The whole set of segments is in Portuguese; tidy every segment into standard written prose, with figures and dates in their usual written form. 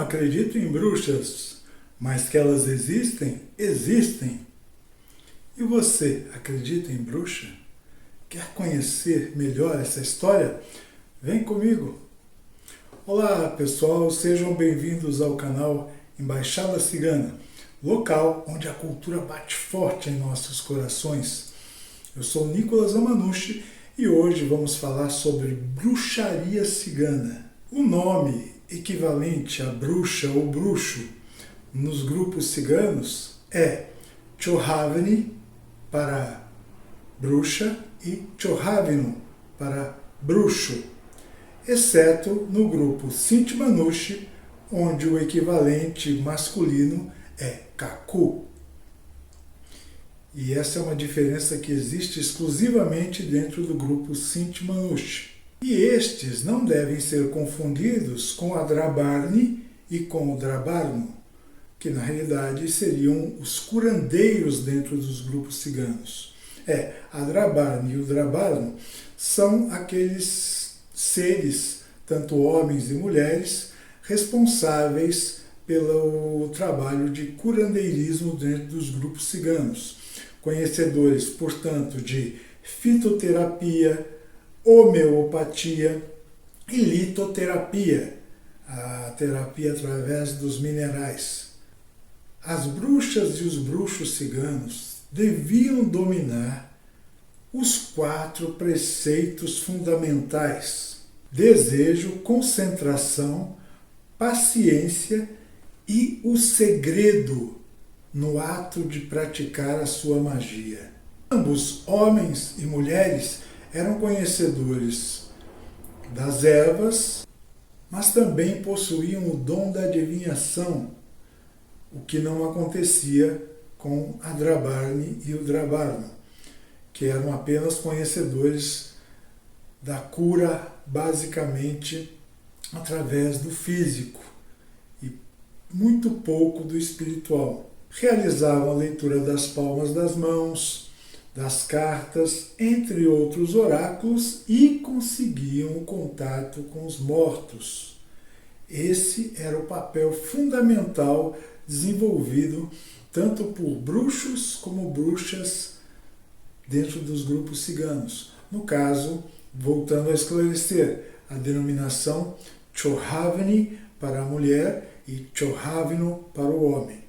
acredito em bruxas, mas que elas existem, existem. E você acredita em bruxa? Quer conhecer melhor essa história? Vem comigo! Olá pessoal, sejam bem-vindos ao canal Embaixada Cigana, local onde a cultura bate forte em nossos corações. Eu sou Nicolas Amanushi e hoje vamos falar sobre bruxaria cigana. O nome equivalente a bruxa ou bruxo nos grupos ciganos é Chohavni para bruxa e Chohavinu para bruxo, exceto no grupo Sinti Manushi, onde o equivalente masculino é Kaku. E essa é uma diferença que existe exclusivamente dentro do grupo Sinti Manushi. E estes não devem ser confundidos com a Drabarni e com o Drabarno, que na realidade seriam os curandeiros dentro dos grupos ciganos. A Drabarni e o Drabarno são aqueles seres, tanto homens e mulheres, responsáveis pelo trabalho de curandeirismo dentro dos grupos ciganos, conhecedores, portanto, de fitoterapia, homeopatia e litoterapia, a terapia através dos minerais. As bruxas e os bruxos ciganos deviam dominar os 4 preceitos fundamentais: desejo, concentração, paciência e o segredo no ato de praticar a sua magia. Ambos, homens e mulheres, eram conhecedores das ervas, mas também possuíam o dom da adivinhação, o que não acontecia com a Drabarni e o Drabarno, que eram apenas conhecedores da cura, basicamente através do físico e muito pouco do espiritual. Realizavam a leitura das palmas das mãos, das cartas, entre outros oráculos, e conseguiam o contato com os mortos. Esse era o papel fundamental desenvolvido tanto por bruxos como bruxas dentro dos grupos ciganos. No caso, voltando a esclarecer, a denominação Chohavni para a mulher e Chohavinu para o homem.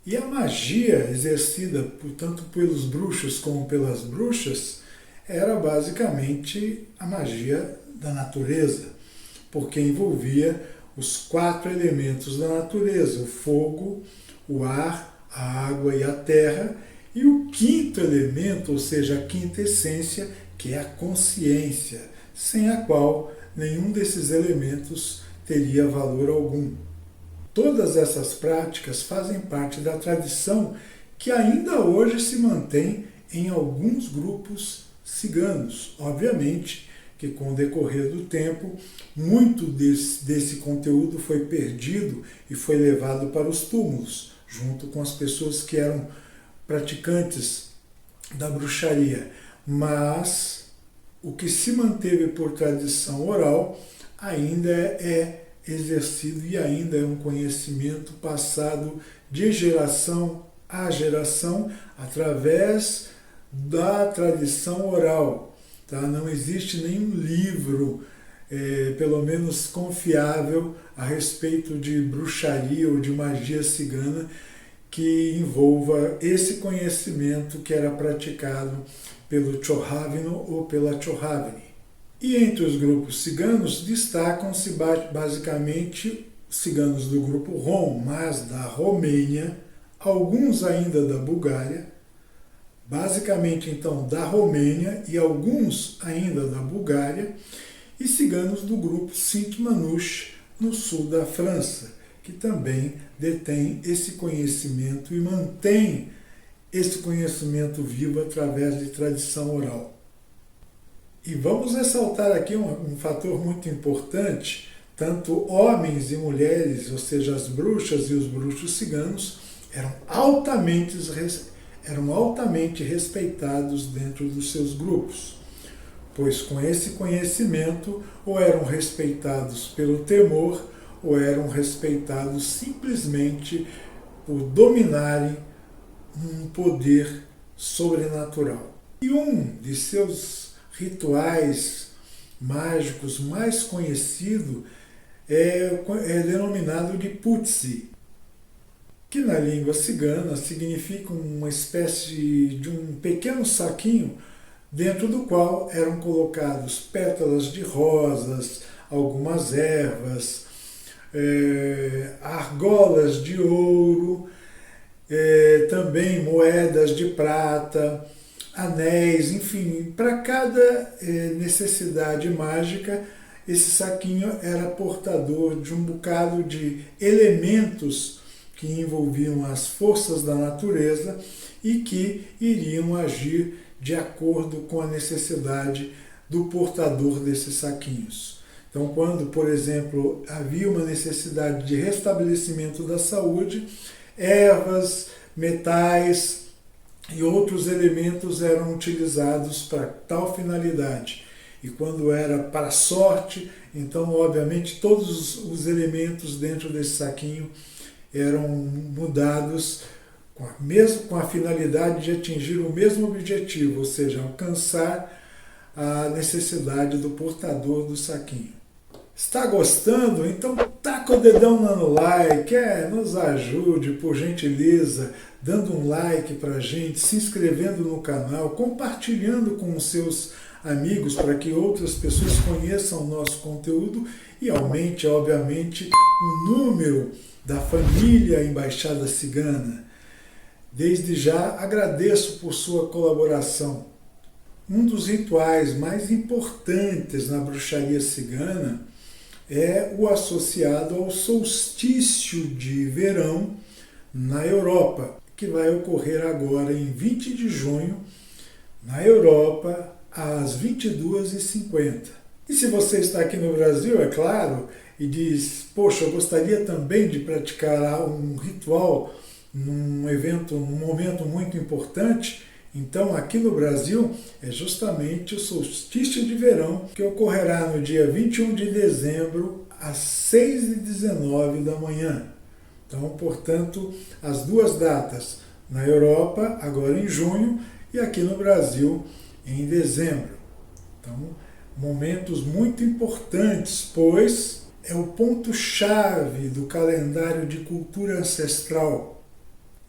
E a magia exercida tanto pelos bruxos como pelas bruxas era basicamente a magia da natureza, porque envolvia os 4 elementos da natureza: o fogo, o ar, a água e a terra, e o 5º elemento, ou seja, a 5ª essência, que é a consciência, sem a qual nenhum desses elementos teria valor algum. Todas essas práticas fazem parte da tradição que ainda hoje se mantém em alguns grupos ciganos. Obviamente que com o decorrer do tempo, muito desse conteúdo foi perdido e foi levado para os túmulos, junto com as pessoas que eram praticantes da bruxaria. Mas o que se manteve por tradição oral ainda é exercido e ainda é um conhecimento passado de geração a geração através da tradição oral. Tá? Não existe nenhum livro, pelo menos confiável, a respeito de bruxaria ou de magia cigana que envolva esse conhecimento que era praticado pelo Chohavinu ou pela Chohavni. E entre os grupos ciganos destacam-se basicamente ciganos do grupo Rom, mas da Romênia, alguns ainda da Bulgária, basicamente então da Romênia e alguns ainda da Bulgária, e ciganos do grupo Sinti Manushi, no sul da França, que também detém esse conhecimento e mantém esse conhecimento vivo através de tradição oral. E vamos ressaltar aqui um fator muito importante: tanto homens e mulheres, ou seja, as bruxas e os bruxos ciganos, eram altamente respeitados dentro dos seus grupos, pois com esse conhecimento ou eram respeitados pelo temor ou eram respeitados simplesmente por dominarem um poder sobrenatural. E um de seus rituais mágicos mais conhecido é denominado de Putsi, que na língua cigana significa uma espécie de um pequeno saquinho dentro do qual eram colocados pétalas de rosas, algumas ervas, argolas de ouro, também moedas de prata, anéis, enfim, para cada necessidade mágica, esse saquinho era portador de um bocado de elementos que envolviam as forças da natureza e que iriam agir de acordo com a necessidade do portador desses saquinhos. Então, quando, por exemplo, havia uma necessidade de restabelecimento da saúde, ervas, metais e outros elementos eram utilizados para tal finalidade. E quando era para a sorte, então, obviamente, todos os elementos dentro desse saquinho eram mudados com a finalidade de atingir o mesmo objetivo, ou seja, alcançar a necessidade do portador do saquinho. Está gostando? Então taca o dedão no like, nos ajude, por gentileza, dando um like para a gente, se inscrevendo no canal, compartilhando com os seus amigos para que outras pessoas conheçam o nosso conteúdo e aumente, obviamente, o número da família Embaixada Cigana. Desde já agradeço por sua colaboração. Um dos rituais mais importantes na bruxaria cigana é o associado ao solstício de verão na Europa, que vai ocorrer agora em 20 de junho, na Europa, às 22h50. E se você está aqui no Brasil, é claro, e diz, poxa, eu gostaria também de praticar um ritual num evento, num momento muito importante, então aqui no Brasil é justamente o solstício de verão, que ocorrerá no dia 21 de dezembro, às 6h19 da manhã. Então, portanto, as duas datas, na Europa, agora em junho, e aqui no Brasil, em dezembro. Então, momentos muito importantes, pois é o ponto-chave do calendário de cultura ancestral,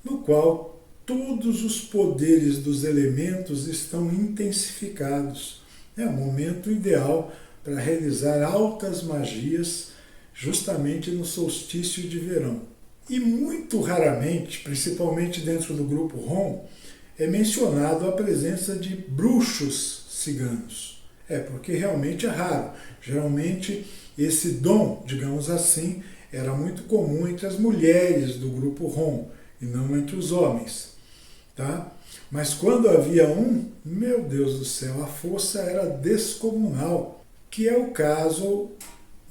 no qual todos os poderes dos elementos estão intensificados. É o momento ideal para realizar altas magias, justamente no solstício de verão. E muito raramente, principalmente dentro do grupo Rom, é mencionado a presença de bruxos ciganos. Porque realmente é raro. Geralmente esse dom, digamos assim, era muito comum entre as mulheres do grupo Rom e não entre os homens. Tá? Mas quando havia um, meu Deus do céu, a força era descomunal, que é o caso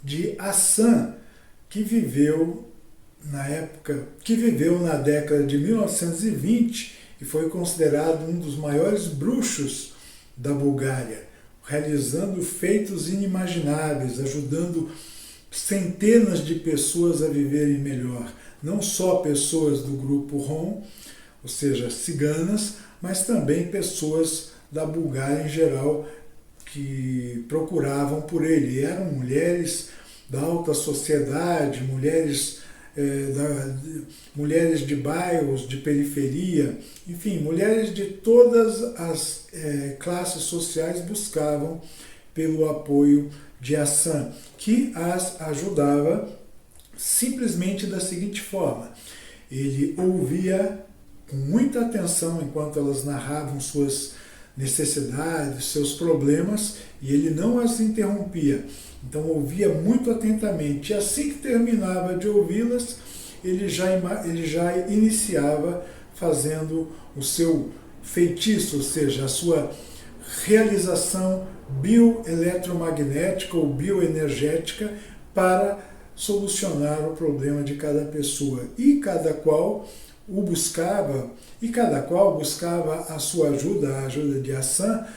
de Hassan, que viveu na década de 1920 e foi considerado um dos maiores bruxos da Bulgária, realizando feitos inimagináveis, ajudando centenas de pessoas a viverem melhor. Não só pessoas do grupo Rom, ou seja, ciganas, mas também pessoas da Bulgária em geral que procuravam por ele. E eram mulheres da alta sociedade, mulheres de bairros, de periferia, enfim, mulheres de todas as classes sociais buscavam pelo apoio de Hassan, que as ajudava simplesmente da seguinte forma: ele ouvia com muita atenção enquanto elas narravam suas necessidades, seus problemas, e ele não as interrompia. Então ouvia muito atentamente. E assim que terminava de ouvi-las, ele já iniciava fazendo o seu feitiço, ou seja, a sua realização bioeletromagnética ou bioenergética para solucionar o problema de cada pessoa. E cada qual buscava a sua ajuda, a ajuda de Hassan,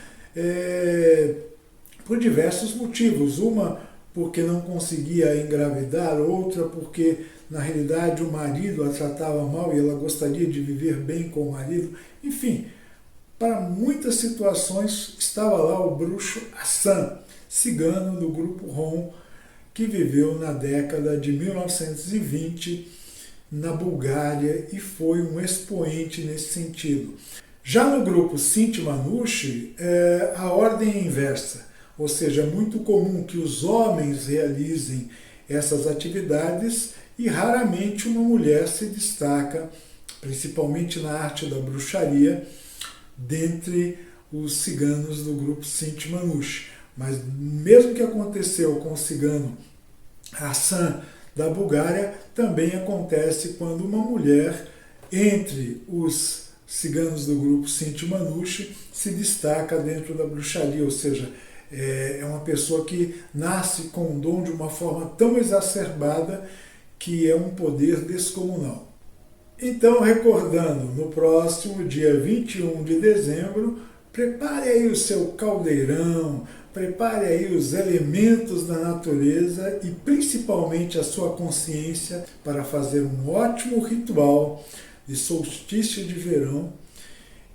por diversos motivos. Uma, porque não conseguia engravidar, outra porque na realidade o marido a tratava mal e ela gostaria de viver bem com o marido. Enfim, para muitas situações estava lá o bruxo Hassan, cigano do grupo Rom, que viveu na década de 1920 na Bulgária e foi um expoente nesse sentido. Já no grupo Sinti Manouche, a ordem é inversa, ou seja, é muito comum que os homens realizem essas atividades e raramente uma mulher se destaca, principalmente na arte da bruxaria, dentre os ciganos do grupo Sinti Manouche. Mas mesmo que aconteceu com o cigano Hassan da Bulgária, também acontece quando uma mulher, entre os ciganos do grupo Sinti Manouche, se destaca dentro da bruxaria, ou seja, é uma pessoa que nasce com o dom de uma forma tão exacerbada que é um poder descomunal. Então, recordando, no próximo dia 21 de dezembro, prepare aí o seu caldeirão, prepare aí os elementos da natureza e principalmente a sua consciência para fazer um ótimo ritual de solstício de verão.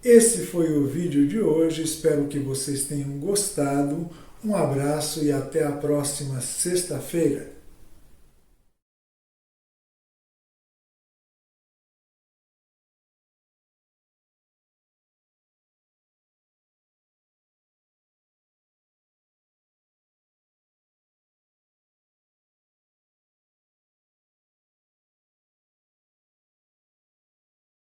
Esse foi o vídeo de hoje, espero que vocês tenham gostado. Um abraço e até a próxima sexta-feira.